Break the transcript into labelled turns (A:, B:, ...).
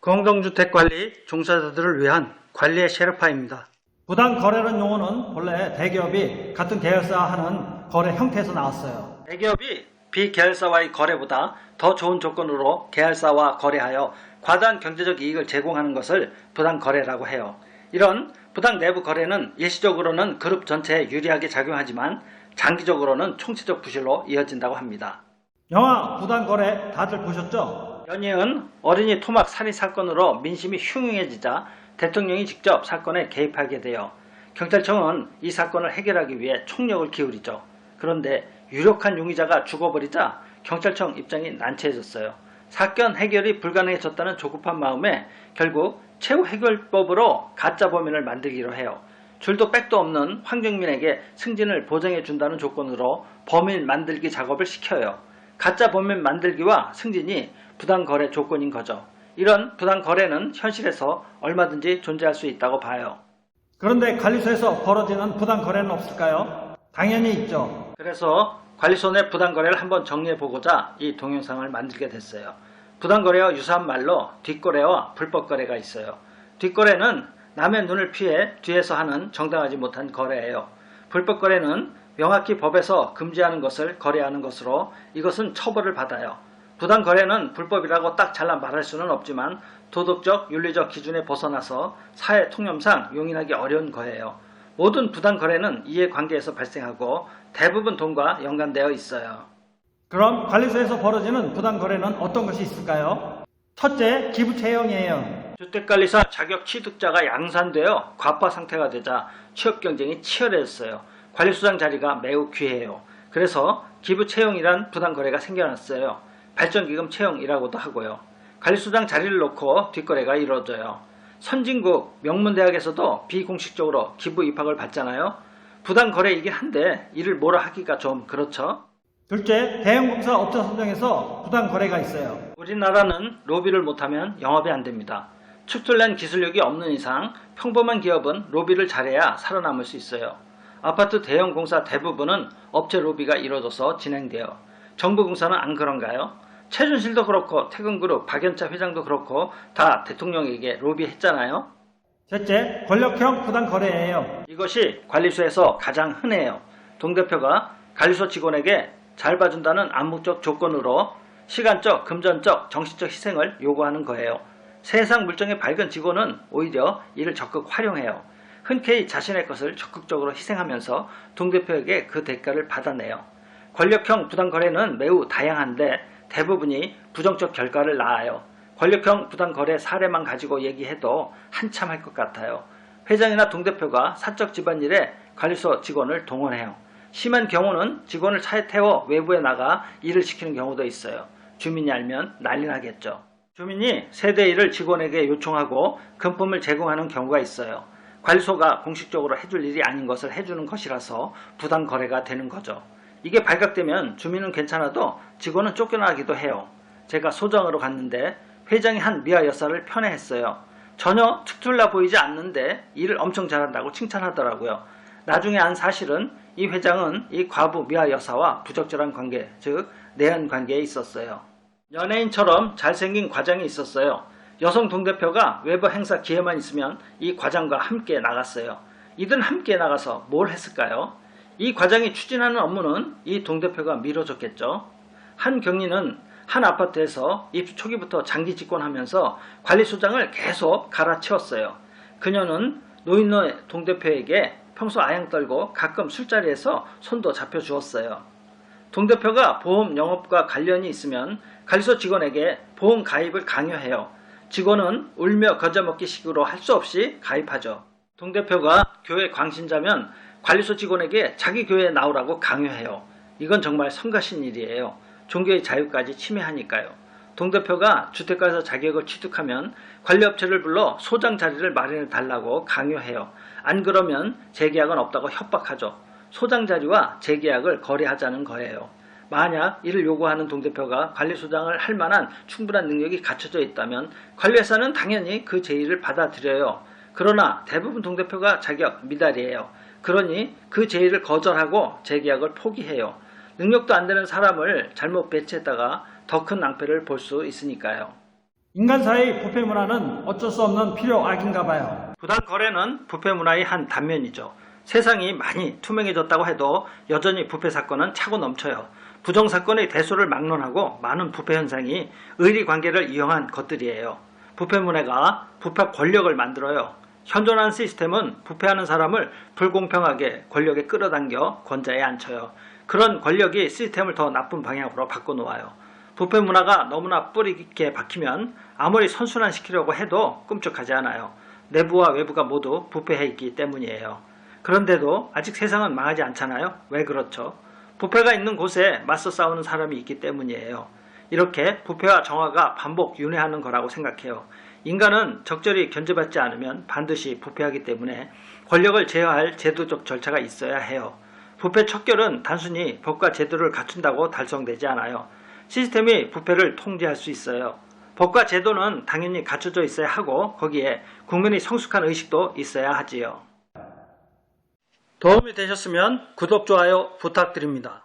A: 공동주택관리 종사자들을 위한 관리의 셰르파입니다.
B: 부당거래라는 용어는 본래 대기업이 같은 계열사와 하는 거래 형태에서 나왔어요.
A: 대기업이 비계열사와의 거래보다 더 좋은 조건으로 계열사와 거래하여 과다한 경제적 이익을 제공하는 것을 부당거래라고 해요. 이런 부당 내부 거래는 일시적으로는 그룹 전체에 유리하게 작용하지만 장기적으로는 총체적 부실로 이어진다고 합니다.
B: 영화 부당거래 다들 보셨죠?
A: 연이은 어린이 토막 살인 사건으로 민심이 흉흉해지자 대통령이 직접 사건에 개입하게 되어 경찰청은 이 사건을 해결하기 위해 총력을 기울이죠. 그런데 유력한 용의자가 죽어버리자 경찰청 입장이 난처해졌어요. 사건 해결이 불가능해졌다는 조급한 마음에 결국 최후 해결법으로 가짜 범인을 만들기로 해요. 줄도 백도 없는 황정민에게 승진을 보장해준다는 조건으로 범인 만들기 작업을 시켜요. 가짜 범인 만들기와 승진이 부당거래 조건인 거죠. 이런 부당거래는 현실에서 얼마든지 존재할 수 있다고 봐요.
B: 그런데 관리소에서 벌어지는 부당거래는 없을까요? 당연히 있죠.
A: 그래서 관리소 내 부당거래를 한번 정리해보고자 이 동영상을 만들게 됐어요. 부당거래와 유사한 말로 뒷거래와 불법거래가 있어요. 뒷거래는 남의 눈을 피해 뒤에서 하는 정당하지 못한 거래예요. 불법거래는 명확히 법에서 금지하는 것을 거래하는 것으로 이것은 처벌을 받아요. 부당거래는 불법이라고 딱 잘라 말할 수는 없지만 도덕적, 윤리적 기준에 벗어나서 사회 통념상 용인하기 어려운 거예요. 모든 부당거래는 이해관계에서 발생하고 대부분 돈과 연관되어 있어요.
B: 그럼 관리소에서 벌어지는 부당거래는 어떤 것이 있을까요? 첫째, 기부채용이에요.
A: 주택관리사 자격 취득자가 양산되어 과파 상태가 되자 취업 경쟁이 치열해졌어요. 관리소장 자리가 매우 귀해요. 그래서 기부채용이란 부당거래가 생겨났어요. 발전기금 채용이라고도 하고요. 관리소장 자리를 놓고 뒷거래가 이루어져요. 선진국 명문대학에서도 비공식적으로 기부 입학을 받잖아요. 부당거래이긴 한데 이를 뭐라 하기가 좀 그렇죠.
B: 둘째, 대형공사 업체 선정에서 부당거래가 있어요.
A: 우리나라는 로비를 못하면 영업이 안 됩니다. 축출낸 기술력이 없는 이상 평범한 기업은 로비를 잘해야 살아남을 수 있어요. 아파트 대형 공사 대부분은 업체 로비가 이루어져서 진행돼요. 정부 공사는 안 그런가요? 최순실도 그렇고 퇴근그룹 박연차 회장도 그렇고 다 대통령에게 로비했잖아요.
B: 셋째, 권력형 부당거래예요.
A: 이것이 관리소에서 가장 흔해요. 동대표가 관리소 직원에게 잘 봐준다는 암묵적 조건으로 시간적, 금전적, 정신적 희생을 요구하는 거예요. 세상 물정에 밝은 직원은 오히려 이를 적극 활용해요. 흔쾌히 자신의 것을 적극적으로 희생하면서 동대표에게 그 대가를 받아내요. 권력형 부당거래는 매우 다양한데 대부분이 부정적 결과를 낳아요. 권력형 부당거래 사례만 가지고 얘기해도 한참 할 것 같아요. 회장이나 동대표가 사적 집안일에 관리소 직원을 동원해요. 심한 경우는 직원을 차에 태워 외부에 나가 일을 시키는 경우도 있어요. 주민이 알면 난리 나겠죠. 주민이 세대 일을 직원에게 요청하고 금품을 제공하는 경우가 있어요. 관리소가 공식적으로 해줄 일이 아닌 것을 해주는 것이라서 부당거래가 되는 거죠. 이게 발각되면 주민은 괜찮아도 직원은 쫓겨나기도 해요. 제가 소정으로 갔는데 회장이 한 미아 여사를 편애했어요. 전혀 특출나 보이지 않는데 일을 엄청 잘한다고 칭찬하더라고요. 나중에 안 사실은 이 회장은 이 과부 미아 여사와 부적절한 관계, 즉 내연 관계에 있었어요. 연예인처럼 잘생긴 과장이 있었어요. 여성 동대표가 외부 행사 기회만 있으면 이 과장과 함께 나갔어요. 이들은 함께 나가서 뭘 했을까요? 이 과장이 추진하는 업무는 이 동대표가 미뤄줬겠죠. 한 경리는 한 아파트에서 입주 초기부터 장기 집권하면서 관리소장을 계속 갈아치웠어요. 그녀는 노인네 동대표에게 평소 아양 떨고 가끔 술자리에서 손도 잡혀주었어요. 동대표가 보험 영업과 관련이 있으면 관리소 직원에게 보험 가입을 강요해요. 직원은 울며 거저먹기 식으로 할 수 없이 가입하죠. 동대표가 교회 광신자면 관리소 직원에게 자기 교회에 나오라고 강요해요. 이건 정말 성가신 일이에요. 종교의 자유까지 침해하니까요. 동대표가 주택가에서 자격을 취득하면 관리업체를 불러 소장 자리를 마련해 달라고 강요해요. 안 그러면 재계약은 없다고 협박하죠. 소장 자리와 재계약을 거래하자는 거예요. 만약 이를 요구하는 동대표가 관리소장을 할 만한 충분한 능력이 갖춰져 있다면 관리회사는 당연히 그 제의를 받아들여요. 그러나 대부분 동대표가 자격 미달이에요. 그러니 그 제의를 거절하고 재계약을 포기해요. 능력도 안 되는 사람을 잘못 배치했다가 더 큰 낭패를 볼 수 있으니까요.
B: 인간 사이 부패 문화는 어쩔 수 없는 필요악인가 봐요.
A: 부당 거래는 부패 문화의 한 단면이죠. 세상이 많이 투명해졌다고 해도 여전히 부패 사건은 차고 넘쳐요. 부정 사건의 대수를 막론하고 많은 부패 현상이 의리 관계를 이용한 것들이에요. 부패 문화가 부패 권력을 만들어요. 현존하는 시스템은 부패하는 사람을 불공평하게 권력에 끌어당겨 권자에 앉혀요. 그런 권력이 시스템을 더 나쁜 방향으로 바꿔놓아요. 부패 문화가 너무나 뿌리 깊게 박히면 아무리 선순환시키려고 해도 꿈쩍하지 않아요. 내부와 외부가 모두 부패해 있기 때문이에요. 그런데도 아직 세상은 망하지 않잖아요. 왜 그렇죠? 부패가 있는 곳에 맞서 싸우는 사람이 있기 때문이에요. 이렇게 부패와 정화가 반복 윤회하는 거라고 생각해요. 인간은 적절히 견제받지 않으면 반드시 부패하기 때문에 권력을 제어할 제도적 절차가 있어야 해요. 부패 척결은 단순히 법과 제도를 갖춘다고 달성되지 않아요. 시스템이 부패를 통제할 수 있어요. 법과 제도는 당연히 갖춰져 있어야 하고 거기에 국민의 성숙한 의식도 있어야 하지요. 도움이 되셨으면 구독, 좋아요 부탁드립니다.